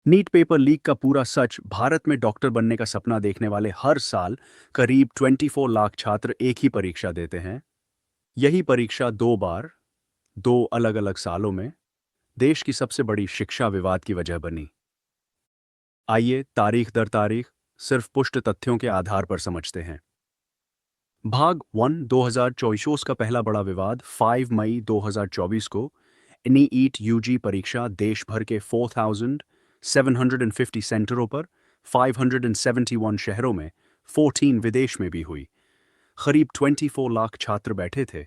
NEET paper leak का पूरा सच। भारत में डॉक्टर बनने का सपना देखने वाले हर साल करीब 24 लाख छात्र एक ही परीक्षा देते हैं। यही परीक्षा दो बार, दो अलग अलग सालों में देश की सबसे बड़ी शिक्षा विवाद की वजह बनी। आइए तारीख दर तारीख सिर्फ पुष्ट तथ्यों के आधार पर समझते हैं। भाग 1 2024 का पहला बड़ा विवाद 5 मई 2024 को नीट यूजी परीक्षा देश भर के 4,750 सेंटरों पर 571 शहरों में 14 विदेश में भी हुई। करीब 24 लाख छात्र बैठे थे।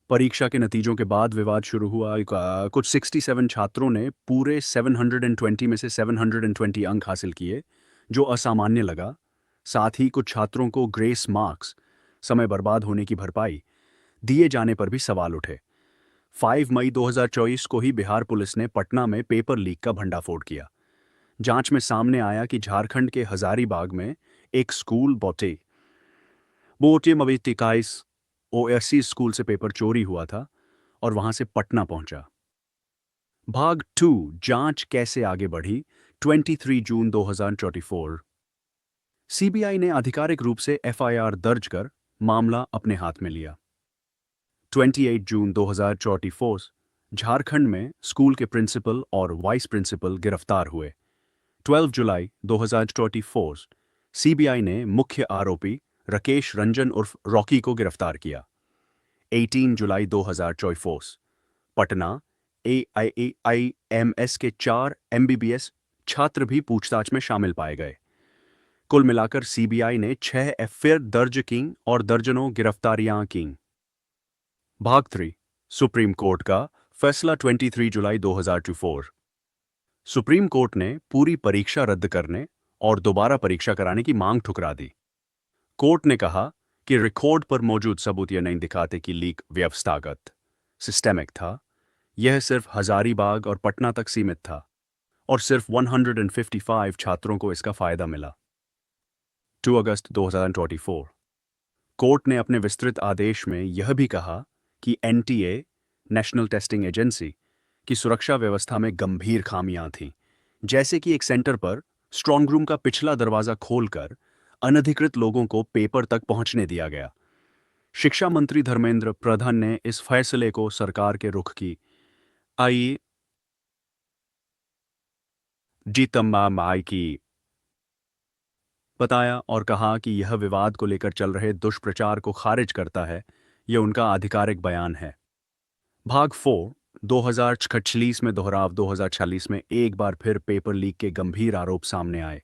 परीक्षा के नतीजों के बाद विवाद शुरू हुआ। कुछ 67 छात्रों ने पूरे 720 में से 720 अंक हासिल किए, जो असामान्य लगा। साथ ही कुछ छात्रों को ग्रेस मार्क्स, समय बर्बाद होने की भरपाई, दिए जाने पर भी सवाल उठे। 5 मई 2024 को ही बिहार पुलिस ने पटना में पेपर लीक का भंडाफोड़ किया। जांच में सामने आया कि झारखंड के हजारीबाग में एक स्कूल बोटे बोटे मवित 21 ओएससी स्कूल से पेपर चोरी हुआ था और वहां से पटना पहुंचा। भाग 2 जांच कैसे आगे बढ़ी। 23 जून 2024 सीबीआई ने आधिकारिक रूप से एफआईआर दर्ज कर मामला अपने हाथ में लिया। 28 जून 2024 झारखंड में स्कूल के प्रिंसिपल और वाइस प्रिंसिपल गिरफ्तार हुए। 12 जुलाई 2024 सीबीआई ने मुख्य आरोपी राकेश रंजन उर्फ रॉकी को गिरफ्तार किया। 18 जुलाई 2024 पटना एआईआईएमएस के 4 एमबीबीएस छात्र भी पूछताछ में शामिल पाए गए। कुल मिलाकर सीबीआई ने 6 एफआईआर दर्ज की और दर्जनों गिरफ्तारियां की। भाग 3 सुप्रीम कोर्ट का फैसला। 23 जुलाई 2024 सुप्रीम कोर्ट ने पूरी परीक्षा रद्द करने और दोबारा परीक्षा कराने की मांग ठुकरा दी। कोर्ट ने कहा कि रिकॉर्ड पर मौजूद सबूत यह नहीं दिखाते कि लीक व्यवस्थागत सिस्टेमिक था। यह सिर्फ हजारीबाग और पटना तक सीमित था और सिर्फ 155 छात्रों को इसका फायदा मिला। 2 अगस्त 2024 कोर्ट ने अपने विस्तृत आदेश में यह भी कहा कि एनटीए नेशनल टेस्टिंग एजेंसी की सुरक्षा व्यवस्था में गंभीर खामियां थीं, जैसे कि एक सेंटर पर स्ट्रांग रूम का पिछला दरवाजा खोलकर अनधिकृत लोगों को पेपर तक पहुंचने दिया गया। शिक्षा मंत्री धर्मेंद्र प्रधान ने इस फैसले को सरकार के रुख की आई जीतम्मा माई की बताया और कहा कि यह विवाद को लेकर चल रहे दुष्प्रचार को खारिज करता है। यह उनका आधिकारिक बयान है। भाग 4 2046 में दोहराव। 2046 में एक बार फिर पेपर लीक के गंभीर आरोप सामने आए।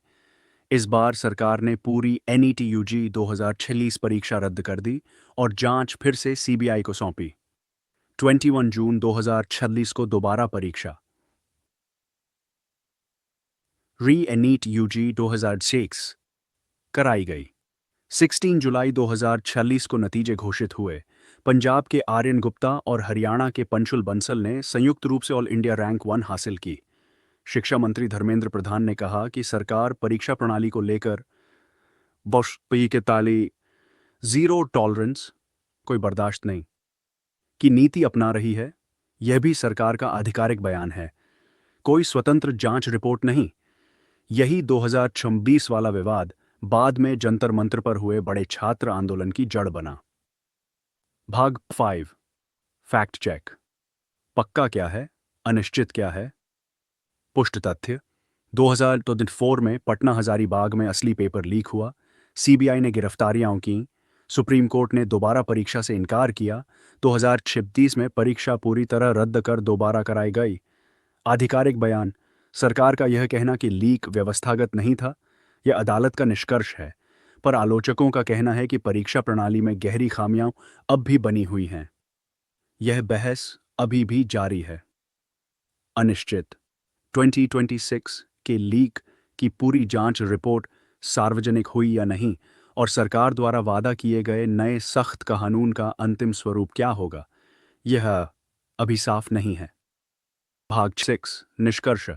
इस बार सरकार ने पूरी एनईटी यूजी 2046 परीक्षा रद्द कर दी और जांच फिर से सीबीआई को सौंपी। 21 जून 2046 को दोबारा परीक्षा री एनीट यूजी 2006 कराई गई। 16 जुलाई 2046 को नतीजे घोषित हुए। पंजाब के आर्यन गुप्ता और हरियाणा के पंशुल बंसल ने संयुक्त रूप से ऑल इंडिया रैंक 1 हासिल की। शिक्षा मंत्री धर्मेंद्र प्रधान ने कहा कि सरकार परीक्षा प्रणाली को लेकर बौशपी के ताली जीरो टॉलरेंस कोई बर्दाश्त नहीं की नीति अपना रही है। यह भी सरकार का आधिकारिक बयान है, कोई स्वतंत्र जांच रिपोर्ट नहीं। यही 2026 वाला विवाद बाद में जंतर मंत्र पर हुए बड़े छात्र आंदोलन की जड़ बना। भाग 5 फैक्ट चेक। पक्का क्या है, अनिश्चित क्या है। पुष्ट तथ्य। 2004 में पटना हजारीबाग में असली पेपर लीक हुआ। सीबीआई ने गिरफ्तारियां की। सुप्रीम कोर्ट ने दोबारा परीक्षा से इनकार किया। 2036 में परीक्षा पूरी तरह रद्द कर दोबारा कराई गई। आधिकारिक बयान। सरकार का यह कहना कि लीक व्यवस्थागत नहीं था, यह अदालत का निष्कर्ष है, पर आलोचकों का कहना है कि परीक्षा प्रणाली में गहरी खामियां अब भी बनी हुई हैं। यह बहस अभी भी जारी है। अनिश्चित। 2026 के लीक की पूरी जांच रिपोर्ट सार्वजनिक हुई या नहीं और सरकार द्वारा वादा किए गए नए सख्त कानून का अंतिम स्वरूप क्या होगा, यह अभी साफ नहीं है। भाग 6 निष्कर्ष।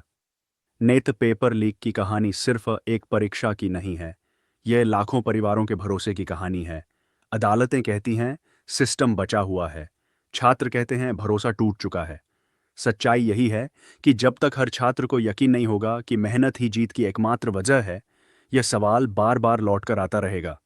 नेत पेपर लीक की कहानी सिर्फ एक परीक्षा की नहीं है, यह लाखों परिवारों के भरोसे की कहानी है। अदालतें कहती हैं सिस्टम बचा हुआ है, छात्र कहते हैं भरोसा टूट चुका है। सच्चाई यही है कि जब तक हर छात्र को यकीन नहीं होगा कि मेहनत ही जीत की एकमात्र वजह है, यह सवाल बार बार लौटकर आता रहेगा।